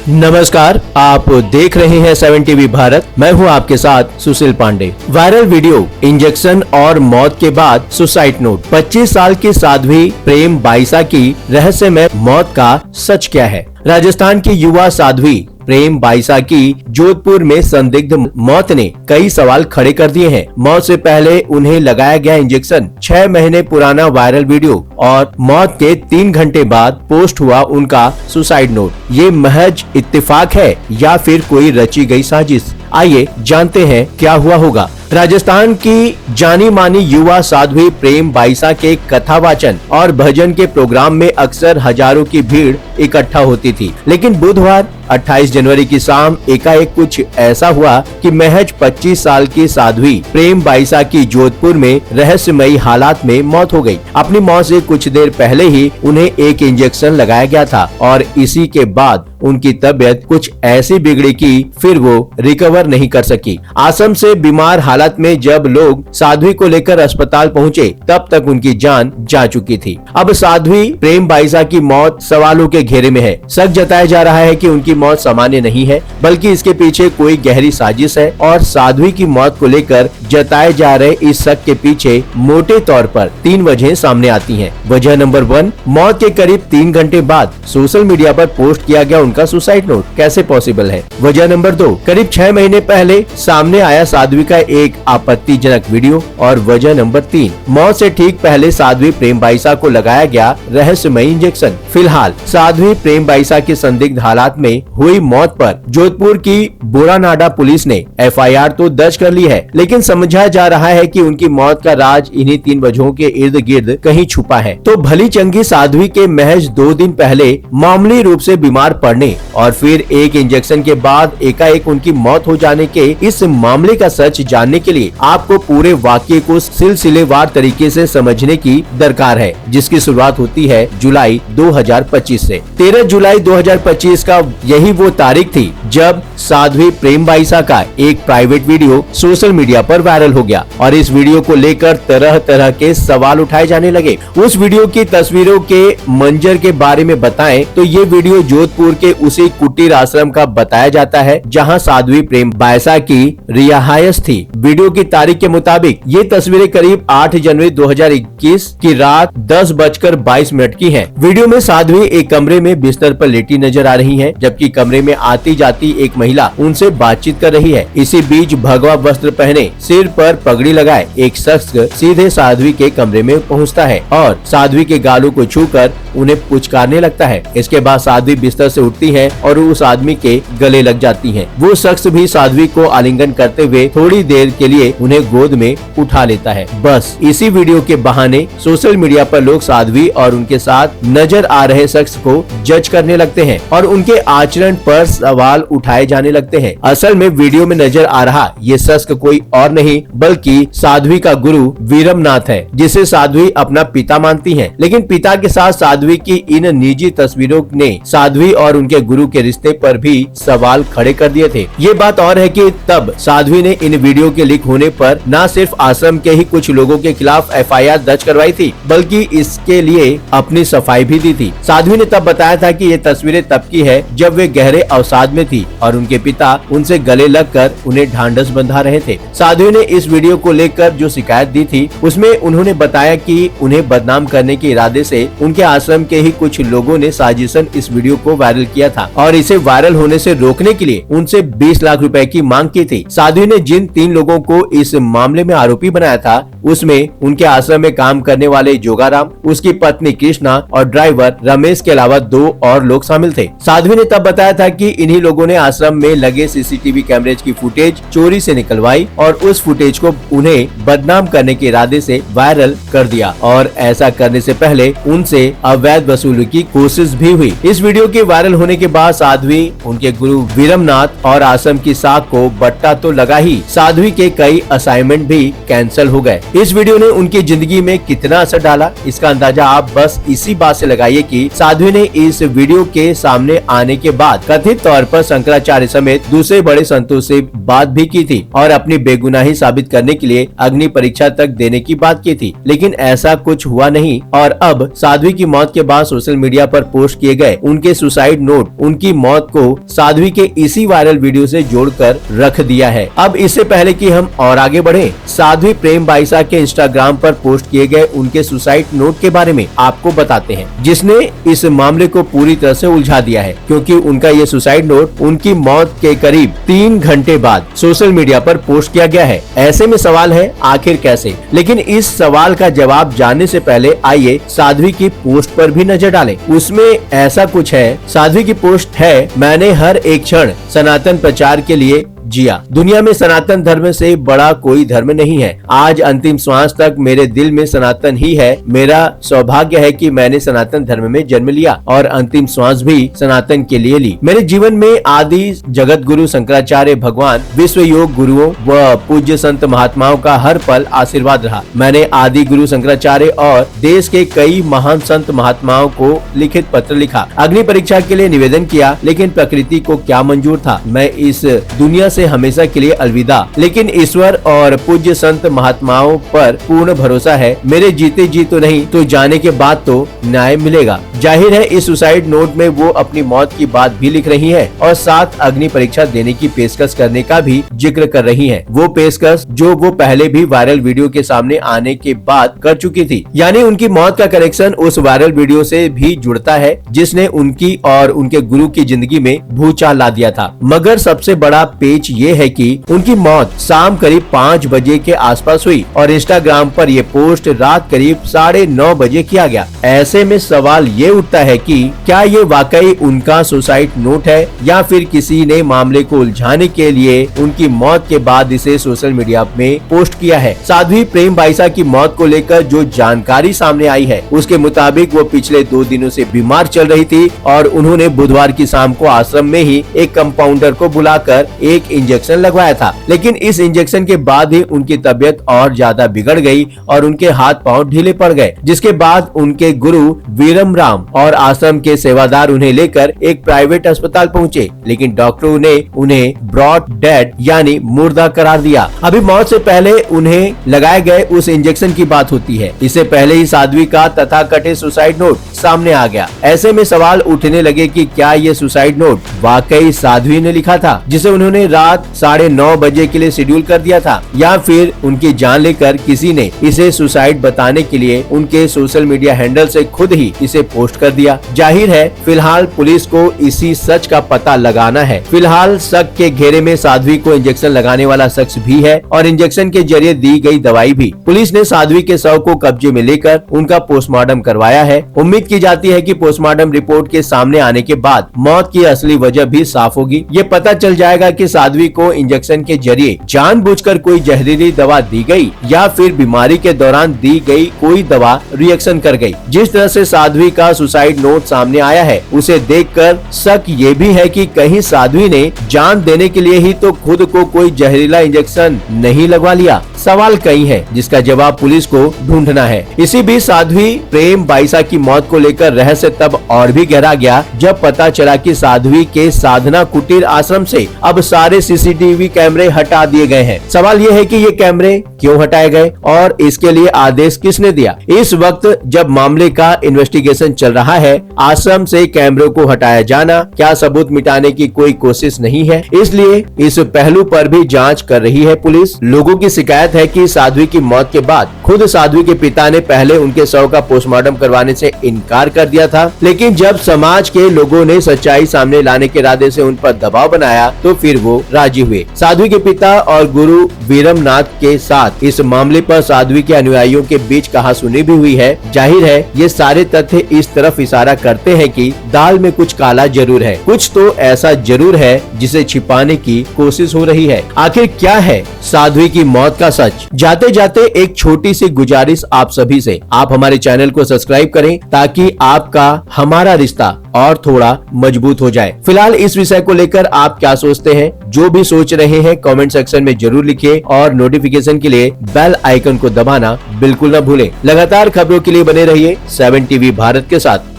नमस्कार, आप देख रहे हैं 7 टीवी भारत। मैं हूं आपके साथ सुशील पांडे। वायरल वीडियो, इंजेक्शन और मौत के बाद सुसाइड नोट। 25 साल की साध्वी प्रेम बाईसा की रहस्यमय मौत का सच क्या है? राजस्थान की युवा साध्वी प्रेम बाईसा की जोधपुर में संदिग्ध मौत ने कई सवाल खड़े कर दिए हैं। मौत से पहले उन्हें लगाया गया इंजेक्शन, 6 महीने पुराना वायरल वीडियो और मौत के 3 घंटे बाद पोस्ट हुआ उनका सुसाइड नोट। ये महज इत्तेफाक है या फिर कोई रची गई साजिश? आइए जानते हैं क्या हुआ होगा। राजस्थान की जानी मानी युवा साध्वी प्रेम बाईसा के कथावाचन और भजन के प्रोग्राम में अक्सर हजारों की भीड़ इकट्ठा होती थी, लेकिन बुधवार 28 जनवरी की शाम एकाएक कुछ ऐसा हुआ कि महज 25 साल की साध्वी प्रेम बाईसा की जोधपुर में रहस्यमयी हालात में मौत हो गई। अपनी मौत से कुछ देर पहले ही उन्हें एक इंजेक्शन लगाया गया था और इसी के बाद उनकी तबीयत कुछ ऐसी बिगड़ी कि फिर वो रिकवर नहीं कर सकी। आसम से बीमार हालत में जब लोग साध्वी को लेकर अस्पताल पहुंचे, तब तक उनकी जान जा चुकी थी। अब साध्वी प्रेम बाईसा की मौत सवालों के घेरे में है। शक जताया जा रहा है कि उनकी मौत सामान्य नहीं है, बल्कि इसके पीछे कोई गहरी साजिश है और साध्वी की मौत को लेकर जताए जा रहे इस शक के पीछे मोटे तौर पर 3 वजहें सामने आती हैं। वजह नंबर 1, मौत के करीब 3 घंटे बाद सोशल मीडिया पर पोस्ट किया गया उनका सुसाइड नोट कैसे पॉसिबल है? वजह नंबर 2, करीब 6 महीने पहले सामने आया साध्वी का एक आपत्तिजनक वीडियो। और वजह नंबर 3, मौत से ठीक पहले साध्वी प्रेम बाईसा को लगाया गया रहस्यमयी इंजेक्शन। फिलहाल साध्वी प्रेम बाईसा की संदिग्ध हालात में हुई मौत पर जोधपुर की बोरानाडा पुलिस ने FIR तो दर्ज कर ली है, लेकिन समझा जा रहा है कि उनकी मौत का राज इन्हीं 3 वजहों के इर्द गिर्द कहीं छुपा है। तो भली चंगी साध्वी के महज 2 दिन पहले मामूली रूप से बीमार पड़ने और फिर एक इंजेक्शन के बाद एकाएक उनकी मौत हो जाने के इस मामले का सच जानने के लिए आपको पूरे वाकये को सिलसिलेवार तरीके से समझने की दरकार है, जिसकी शुरुआत होती है जुलाई 2025 से। 13 जुलाई 2025 का यही वो तारीख थी जब साध्वी प्रेम बाईसा का एक प्राइवेट वीडियो सोशल मीडिया पर वायरल हो गया और इस वीडियो को लेकर तरह तरह के सवाल उठाए जाने लगे। उस वीडियो की तस्वीरों के मंजर के बारे में बताएं तो ये वीडियो जोधपुर के उसी कुटीर आश्रम का बताया जाता है जहां साध्वी प्रेम बाईसा की रिहायश थी। वीडियो की तारीख के मुताबिक ये तस्वीरें करीब 8 जनवरी 2021 की रात 10:22 की हैं। वीडियो में साध्वी एक कमरे में बिस्तर पर लेटी नजर आ रही हैं, जबकि कमरे में आती जाती एक महिला उनसे बातचीत कर रही है। इसी बीच भगवा वस्त्र पहने, सिर पर पगड़ी लगाए एक शख्स सीधे साध्वी के कमरे में पहुंचता है और साध्वी के गालों को छूकर उन्हें पुचकारने लगता है। इसके बाद साध्वी बिस्तर से उठती है और उस आदमी के गले लग जाती है। वो शख्स भी साध्वी को आलिंगन करते हुए थोड़ी देर के लिए उन्हें गोद में उठा लेता है। बस इसी वीडियो के बहाने सोशल मीडिया पर लोग साध्वी और उनके साथ नजर आ रहे शख्स को जज करने लगते हैं और उनके आचरण पर सवाल उठाए जाने लगते हैं। असल में वीडियो में नजर आ रहा ये शख्स कोई और नहीं बल्कि साध्वी का गुरु वीरमनाथ है, जिसे साध्वी अपना पिता मानती हैं। लेकिन पिता के साथ साध्वी की इन निजी तस्वीरों ने साध्वी और उनके गुरु के रिश्ते पर भी सवाल खड़े कर दिए थे। ये बात और है कि तब साध्वी ने इन वीडियो के लीक होने पर न सिर्फ आश्रम के ही कुछ लोगों के खिलाफ FIR दर्ज करवाई थी, बल्कि इसके लिए अपनी सफाई भी दी थी। साध्वी ने तब बताया था कि ये तस्वीरें तब की है जब वे गहरे अवसाद में थी और उनके पिता उनसे गले लगकर उन्हें ढांढस बंधा रहे थे। साध्वी ने इस वीडियो को लेकर जो शिकायत दी थी उसमें उन्होंने बताया कि उन्हें बदनाम करने के इरादे से उनके आश्रम के ही कुछ लोगों ने साजिशन इस वीडियो को वायरल किया था और इसे वायरल होने से रोकने के लिए उनसे 20 लाख रुपए की मांग की थी। साध्वी ने जिन 3 लोगों को इस मामले में आरोपी बनाया था उसमें उनके आश्रम में काम करने वाले जोगाराम, उसकी पत्नी कृष्णा और ड्राइवर रमेश के अलावा 2 और लोग शामिल थे। साध्वी ने तब बताया था कि इन्हीं लोगों ने आश्रम में लगे CCTV कैमरेज की फुटेज चोरी से निकलवाई और उस फुटेज को उन्हें बदनाम करने के इरादे से वायरल कर दिया और ऐसा करने से पहले उनसे अवैध वसूली की कोशिश भी हुई। इस वीडियो के वायरल होने के बाद साध्वी, उनके गुरु वीरमनाथ और आश्रम की साख को बट्टा तो लगा ही, साध्वी के कई असाइनमेंट भी कैंसिल हो गए। इस वीडियो ने उनकी जिंदगी में कितना असर डाला इसका अंदाजा आप बस इसी बात से लगाइए कि साध्वी ने इस वीडियो के सामने आने के बाद कथित तौर पर शंकराचार्य समेत दूसरे बड़े संतों से बात भी की थी और अपनी बेगुनाही साबित करने के लिए अग्नि परीक्षा तक देने की बात की थी, लेकिन ऐसा कुछ हुआ नहीं। और अब साध्वी की मौत के बाद सोशल मीडिया पर पोस्ट किए गए उनके सुसाइड नोट उनकी मौत को साध्वी के इसी वायरल वीडियो से जोड़कर रख दिया है। अब इससे पहले कि हम और आगे बढ़े, साध्वी प्रेम बाईसा के इंस्टाग्राम पर पोस्ट किए गए उनके सुसाइड नोट के बारे में आपको बताते हैं, जिसने इस मामले को पूरी तरह से उलझा दिया है, क्योंकि उनका ये सुसाइड नोट उनकी मौत के करीब 3 घंटे बाद सोशल मीडिया पर पोस्ट किया गया है। ऐसे में सवाल है, आखिर कैसे? लेकिन इस सवाल का जवाब जानने से पहले आइए साध्वी की पोस्ट पर भी नजर डालें। उसमें ऐसा कुछ है, साध्वी की पोस्ट है, मैंने हर एक क्षण सनातन प्रचार के लिए जिया। दुनिया में सनातन धर्म से बड़ा कोई धर्म नहीं है। आज अंतिम श्वास तक मेरे दिल में सनातन ही है। मेरा सौभाग्य है कि मैंने सनातन धर्म में जन्म लिया और अंतिम श्वास भी सनातन के लिए ली। मेरे जीवन में आदि जगत गुरु शंकराचार्य भगवान, विश्व योग गुरुओं व पूज्य संत महात्माओं का हर पल आशीर्वाद रहा। मैंने आदि गुरु शंकराचार्य और देश के कई महान संत महात्माओं को लिखित पत्र लिखा, अग्नि परीक्षा के लिए निवेदन किया, लेकिन प्रकृति को क्या मंजूर था। मैं इस दुनिया से हमेशा के लिए अलविदा, लेकिन ईश्वर और पूज्य संत महात्माओं पर पूर्ण भरोसा है। मेरे जीते जी तो नहीं तो जाने के बाद तो न्याय मिलेगा। जाहिर है इस सुसाइड नोट में वो अपनी मौत की बात भी लिख रही हैं और साथ अग्नि परीक्षा देने की पेशकश करने का भी जिक्र कर रही हैं। वो पेशकश जो वो पहले भी वायरल वीडियो के सामने आने के बाद कर चुकी थी। यानी उनकी मौत का कनेक्शन उस वायरल वीडियो से भी जुड़ता है, जिसने उनकी और उनके गुरु की जिंदगी में भूचाल ला दिया था। मगर सबसे बड़ा पेच ये है कि उनकी मौत शाम करीब 5 बजे के आसपास हुई और इंस्टाग्राम पर ये पोस्ट रात करीब 9:30 बजे किया गया। ऐसे में सवाल ये उठता है कि क्या ये वाकई उनका सुसाइड नोट है या फिर किसी ने मामले को उलझाने के लिए उनकी मौत के बाद इसे सोशल मीडिया में पोस्ट किया है। साध्वी प्रेम बाईसा की मौत को लेकर जो जानकारी सामने आई है उसके मुताबिक वो पिछले 2 दिनों से बीमार चल रही थी और उन्होंने बुधवार की शाम को आश्रम में ही एक कंपाउंडर को बुलाकर एक इंजेक्शन लगवाया था, लेकिन इस इंजेक्शन के बाद ही उनकी तबीयत और ज्यादा बिगड़ गई और उनके हाथ पांव ढीले पड़ गए, जिसके बाद उनके गुरु वीरम राम और आश्रम के सेवादार उन्हें लेकर एक प्राइवेट अस्पताल पहुंचे, लेकिन डॉक्टरों ने उन्हें ब्रॉड डेड यानी मुर्दा करार दिया। अभी मौत से पहले उन्हें लगाए गए उस इंजेक्शन की बात होती है। इससे पहले ही साध्वी का तथाकथित सुसाइड नोट सामने आ गया। ऐसे में सवाल उठने लगे कि क्या ये सुसाइड नोट वाकई साध्वी ने लिखा था, जिसे उन्होंने रात 9:30 बजे के लिए शेड्यूल कर दिया था, या फिर उनकी जान लेकर किसी ने इसे सुसाइड बताने के लिए उनके सोशल मीडिया हैंडल से खुद ही इसे पोस्ट कर दिया। जाहिर है फिलहाल पुलिस को इसी सच का पता लगाना है। फिलहाल शक के घेरे में साध्वी को इंजेक्शन लगाने वाला शख्स भी है और इंजेक्शन के जरिए दी गई दवाई भी। पुलिस ने साध्वी के शव को कब्जे में लेकर उनका पोस्टमार्टम करवाया है। उम्मीद की जाती है कि पोस्टमार्टम रिपोर्ट के सामने आने के बाद मौत की असली वजह भी साफ होगी। ये पता चल जाएगा कि साध्वी को इंजेक्शन के जरिए जानबूझकर कोई जहरीली दवा दी गई या फिर बीमारी के दौरान दी गई कोई दवा रिएक्शन कर गई। जिस तरह से साध्वी का सुसाइड नोट सामने आया है उसे देखकर शक ये भी है कि कहीं साध्वी ने जान देने के लिए ही तो खुद को कोई जहरीला इंजेक्शन नहीं लगवा लिया। सवाल कई है जिसका जवाब पुलिस को ढूंढना है। इसी बीच साध्वी प्रेम बाईसा की मौत को लेकर रहस्य तब और भी गहरा गया जब पता चला कि साध्वी के साधना कुटीर आश्रम से अब सारे सीसीटीवी कैमरे हटा दिए गए हैं। सवाल ये है कि ये कैमरे क्यों हटाए गए और इसके लिए आदेश किसने दिया। इस वक्त जब मामले का इन्वेस्टिगेशन चल रहा है, आश्रम से कैमरों को हटाया जाना क्या सबूत मिटाने की कोई कोशिश नहीं है, इसलिए इस पहलू पर भी जांच कर रही है पुलिस। लोगों की शिकायत है कि साध्वी की मौत के बाद खुद साध्वी के पिता ने पहले उनके शव का पोस्टमार्टम करवाने से इनकार कर दिया था, लेकिन जब समाज के लोगों ने सच्चाई सामने लाने के इरादे से उन पर दबाव बनाया तो फिर वो राजी हुए। साध्वी के पिता और गुरु वीरमनाथ के साथ इस मामले पर साध्वी के अनुयायियों के बीच कहासुनी भी हुई है। जाहिर है ये सारे तथ्य इस तरफ इशारा करते हैं कि दाल में कुछ काला जरूर है, कुछ तो ऐसा जरूर है जिसे छिपाने की कोशिश हो रही है। आखिर क्या है साध्वी की मौत का सच? जाते जाते एक छोटी सी गुजारिश आप सभी से, आप हमारे चैनल को सब्सक्राइब करें ताकि आपका हमारा रिश्ता और थोड़ा मजबूत हो जाए। फिलहाल इस विषय को लेकर आप क्या सोचते हैं? जो भी सोच रहे हैं कमेंट सेक्शन में जरूर लिखिए और नोटिफिकेशन के लिए बेल आइकन को दबाना बिल्कुल न भूलें। लगातार खबरों के लिए बने रहिए 7 टीवी भारत के साथ।